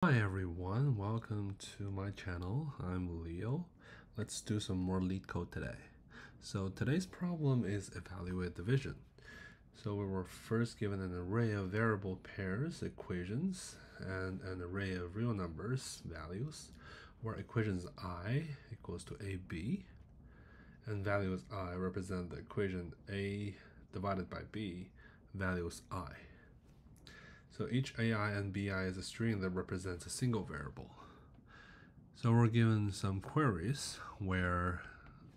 Hi everyone, welcome to my channel. I'm Leo. Let's do some more Leetcode today. So today's problem is evaluate division. So we were first given an array of variable pairs, equations, and an array of real numbers, values, where equations I equals to AB, and values I represent the equation A divided by B, values I. So each AI and BI is a string that represents a single variable. So we're given some queries where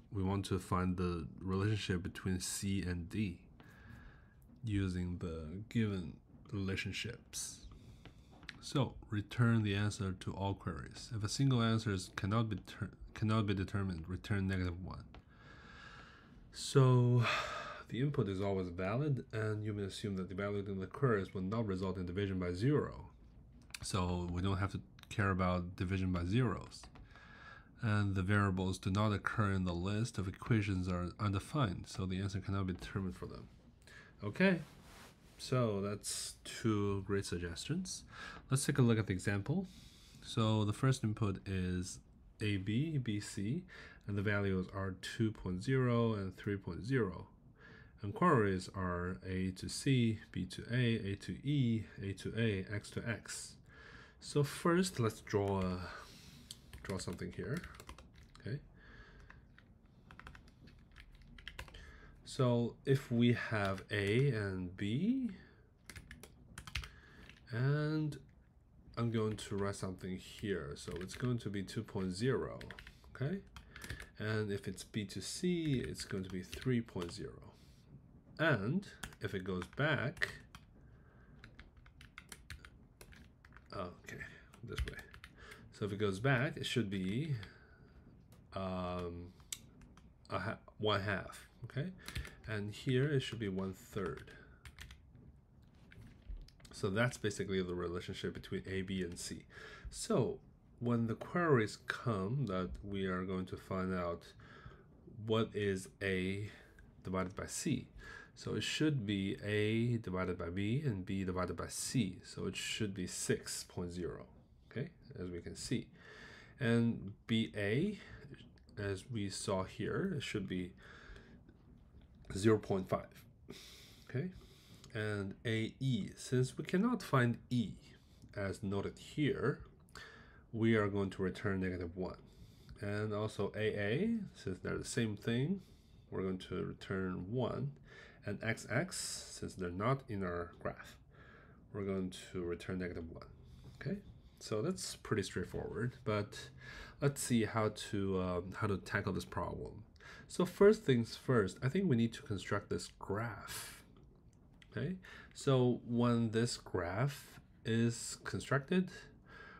we want to find the relationship between C and D using the given relationships. So return the answer to all queries. If a single answer cannot be determined, return -1. So the input is always valid, and you may assume that evaluating the queries will not result in division by 0. So we don't have to care about division by zeros. And the variables do not occur in the list of equations are undefined, so the answer cannot be determined for them. Okay, so that's two great suggestions. Let's take a look at the example. So the first input is AB, BC, and the values are 2.0 and 3.0. And queries are A to C, B to A to E, A to A, X to X. So first, let's draw something here. Okay. So if we have A and B, and I'm going to write something here. So it's going to be 2.0. Okay. And if it's B to C, it's going to be 3.0. And if it goes back, okay, this way. So if it goes back, it should be 1/2, okay? And here it should be 1/3. So that's basically the relationship between A, B, and C. So when the queries come that we are going to find out what is A divided by C. So it should be A divided by B and B divided by C. So it should be 6.0, okay, as we can see. And BA, as we saw here, it should be 0.5, okay? And AE, since we cannot find E, as noted here, we are going to return -1. And also AA, since they're the same thing, we're going to return 1. And XX, since they're not in our graph, we're going to return -1. Okay, so that's pretty straightforward. But let's see how to tackle this problem. So first things first, I think we need to construct this graph. Okay, so when this graph is constructed,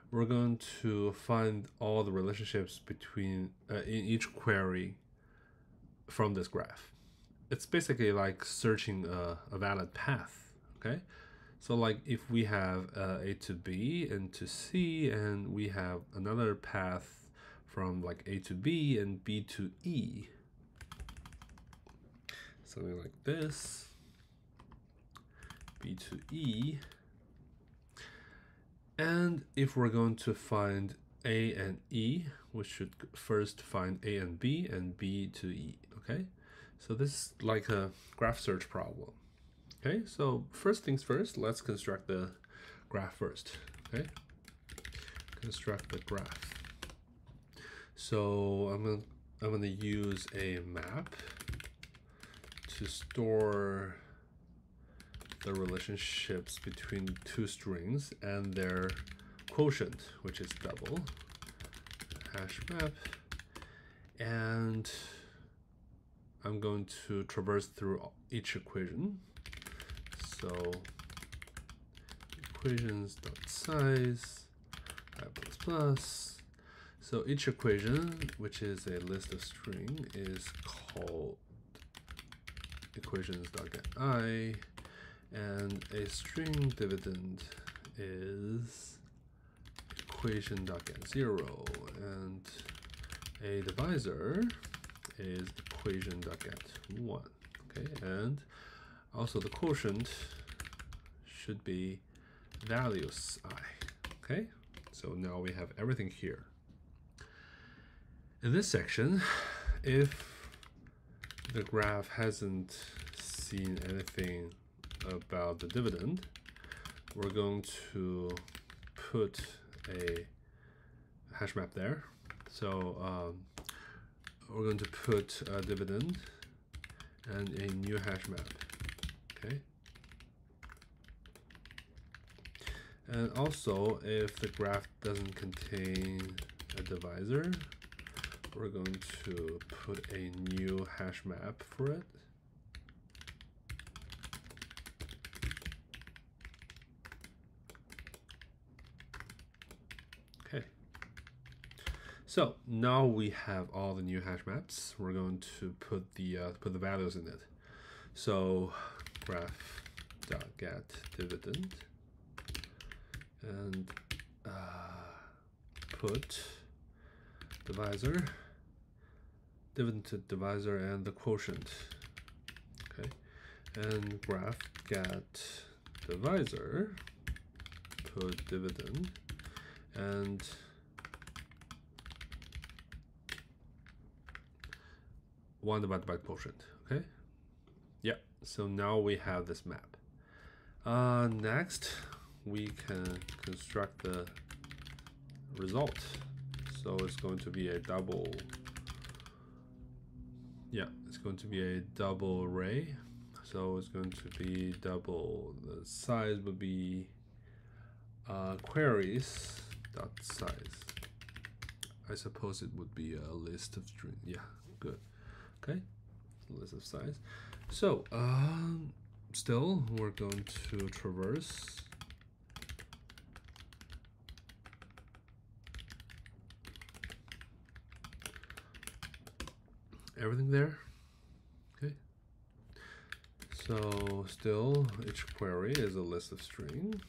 we're going to find all the relationships between in each query from this graph. It's basically like searching a valid path, okay? So like if we have A to B and to C, and we have another path from like A to B and B to E, something like this, B to E, and if we're going to find A and E, we should first find A and B to E, okay? So this is like a graph search problem. Okay, so first things first, let's construct the graph first. Okay, construct the graph. So I'm gonna use a map to store the relationships between two strings and their quotient, which is double, hash map, and I'm going to traverse through each equation. So equations.size, plus. So each equation, which is a list of string, is called equations.getI, and a string dividend is equation.get0, and a divisor is equation.get1, okay? And also the quotient should be values I, okay? So now we have everything here. In this section, if the graph hasn't seen anything about the dividend, we're going to put a hash map there. So we're going to put a dividend and a new hash map. Okay. And also, if the graph doesn't contain a divisor, we're going to put a new hash map for it. Okay. So now we have all the new hash maps. We're going to put the values in it. So graph.get dividend and put divisor, dividend to divisor, and the quotient. Okay, and graph get divisor, put dividend, and one divided by quotient. Okay, yeah. So now we have this map. Next, we can construct the result. So it's going to be a double. Yeah, it's going to be a double array. So it's going to be double. The size would be queries dot size. I suppose it would be a list of string. Yeah, good. Okay, list of size. So still, we're going to traverse. Everything there. Okay. So still, each query is a list of string,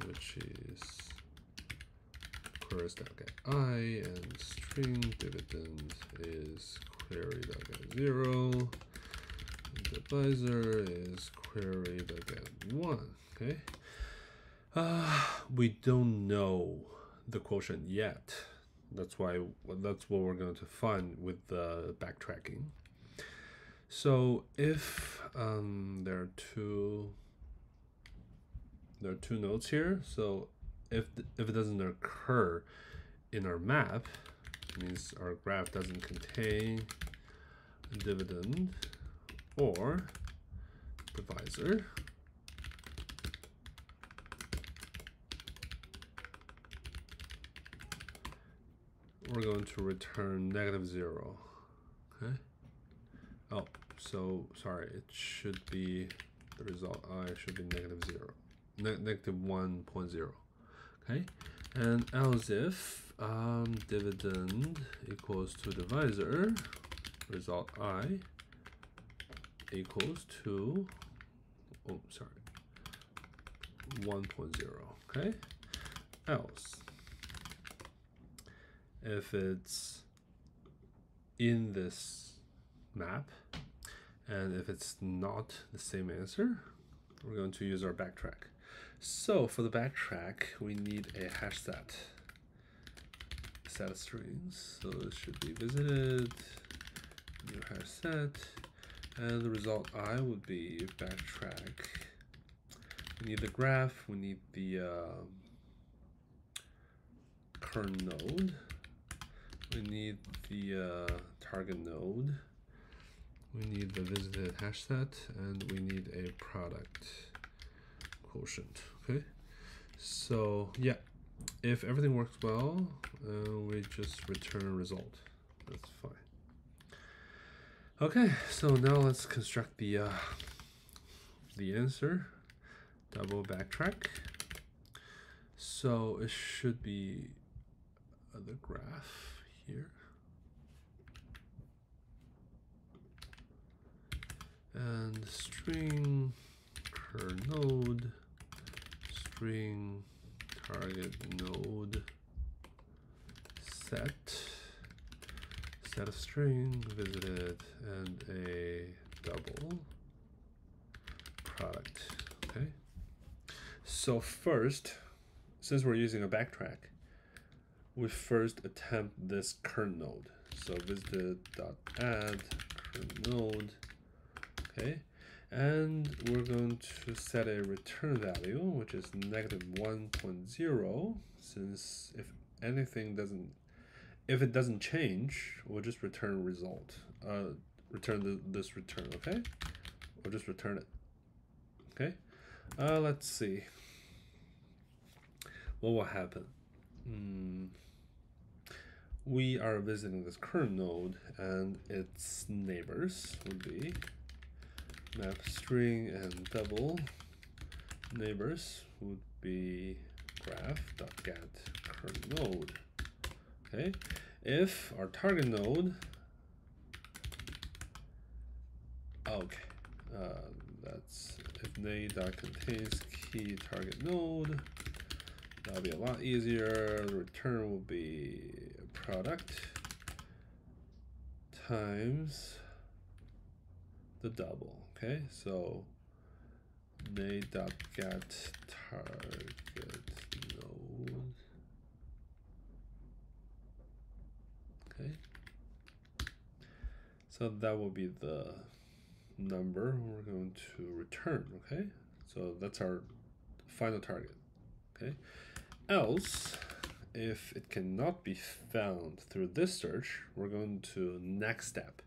which is queries.getI, and string dividend is query.get0. Divisor is query.get1. Okay. We don't know the quotient yet. That's what we're going to find with the backtracking. So if there are two nodes here, so if it doesn't occur in our map, it means our graph doesn't contain a dividend or divisor. We're going to return -0. Okay. Oh, so sorry. It should be the result. It should be -0, -1.0. Okay. And else if dividend equals to divisor, result I equals to 1.0. Okay. Else, if it's in this map and if it's not the same answer, we're going to use our backtrack. So for the backtrack, we need a hash set of strings. So it should be visited, new hash set, and the result I would be backtrack. We need the graph, we need the current node, we need the target node, we need the visited hash set, and we need a product quotient. Okay, so yeah, if everything works well, we just return a result. That's fine. Okay, so now let's construct the answer. Double backtrack. So it should be the graph here. And string cur node, string target node, set of string visited, and a double product. Okay. So first, since we're using a backtrack, we first attempt this current node. So visited.add current node, okay? And we're going to set a return value, which is -1.0, since if it doesn't change, we'll just return result. Return this return, okay? We'll just return it, okay? Let's see. What will happen? We are visiting this current node, and its neighbors would be map string, and double neighbors would be graph.get current node. Okay, if our target node, okay, that's if name.contains key target node, that'll be a lot easier. The return will be product times the double. Okay, so name.get target node. Okay, so that will be the number we're going to return. Okay, so that's our final target. Okay, else if it cannot be found through this search, we're going to next step.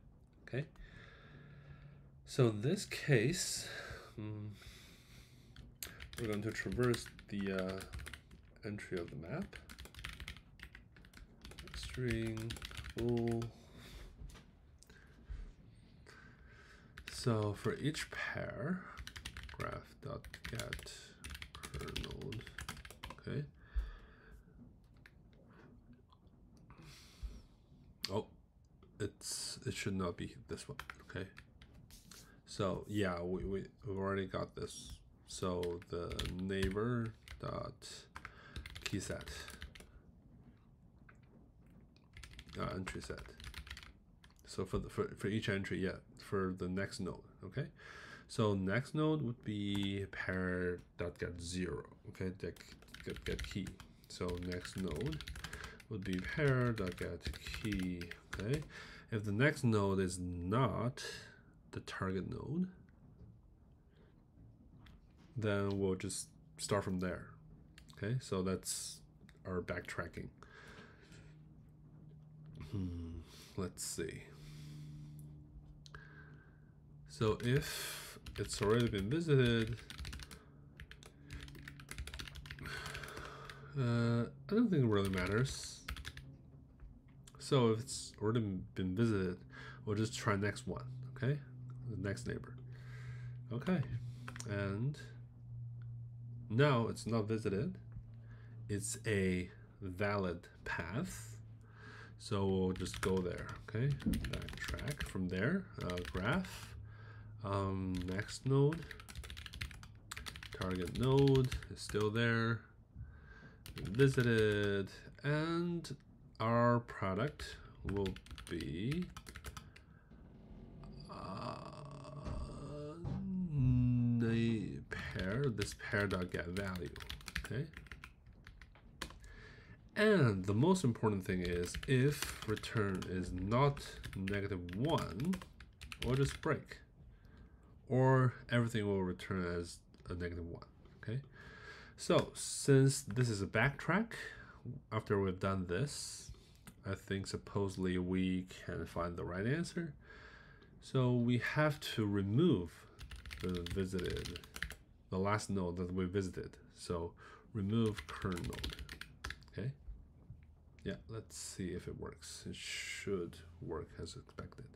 Okay, so in this case, we're going to traverse the entry of the map, string full. So for each pair, graph.get current node, okay. Oh, it should not be this one, okay. So yeah, we've already got this. So the neighbor dot key set entry set. So for each entry, yeah, for the next node, okay. So next node would be pair dot get 0, okay, get key. So next node would be pair dot get key, okay. If the next node is not the target node, then we'll just start from there. Okay, so that's our backtracking. Let's see. So if it's already been visited, I don't think it really matters. So if it's already been visited, we'll just try next one, okay? The next neighbor. Okay, and now it's not visited. It's a valid path. So we'll just go there, okay? Backtrack from there, graph, next node, target node is still there, visited, and our product will be this pair.get value, okay? And the most important thing is if return is not -1, we'll just break, or everything will return as a -1, okay? So since this is a backtrack, after we've done this, I think supposedly we can find the right answer. So we have to remove the last node that we visited. So remove current node, okay? Yeah, let's see if it works. It should work as expected.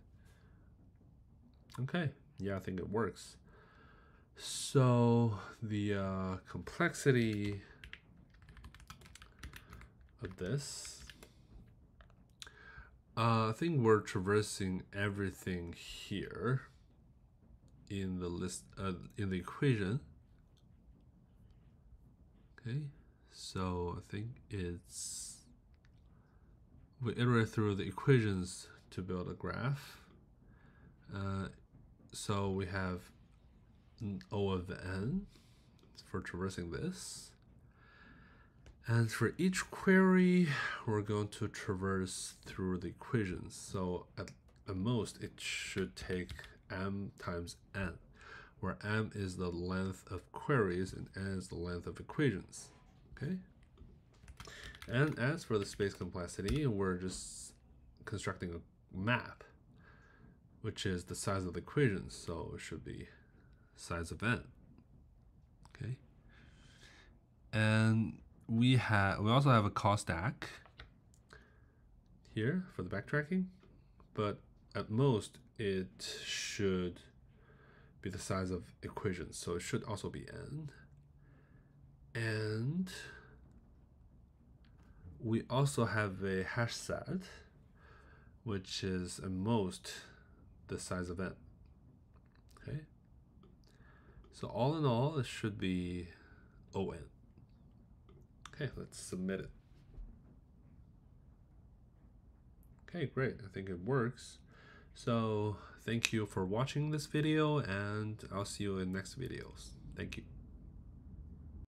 Okay, yeah, I think it works. So the complexity of this, I think we're traversing everything here in the list, in the equation. Okay, so I think we iterate through the equations to build a graph. So we have O of n for traversing this. And for each query, we're going to traverse through the equations. So at most, it should take m times n, where m is the length of queries and n is the length of equations. Okay. And as for the space complexity, we're just constructing a map, which is the size of the equations. So it should be size of n. Okay. And we also have a call stack here for the backtracking, but at most it should be the size of equations, so it should also be n. And we also have a hash set, which is at most the size of n. Okay, so all in all, it should be on. Okay, let's submit it. Okay, great. I think it works. So thank you for watching this video, and I'll see you in next videos. Thank you.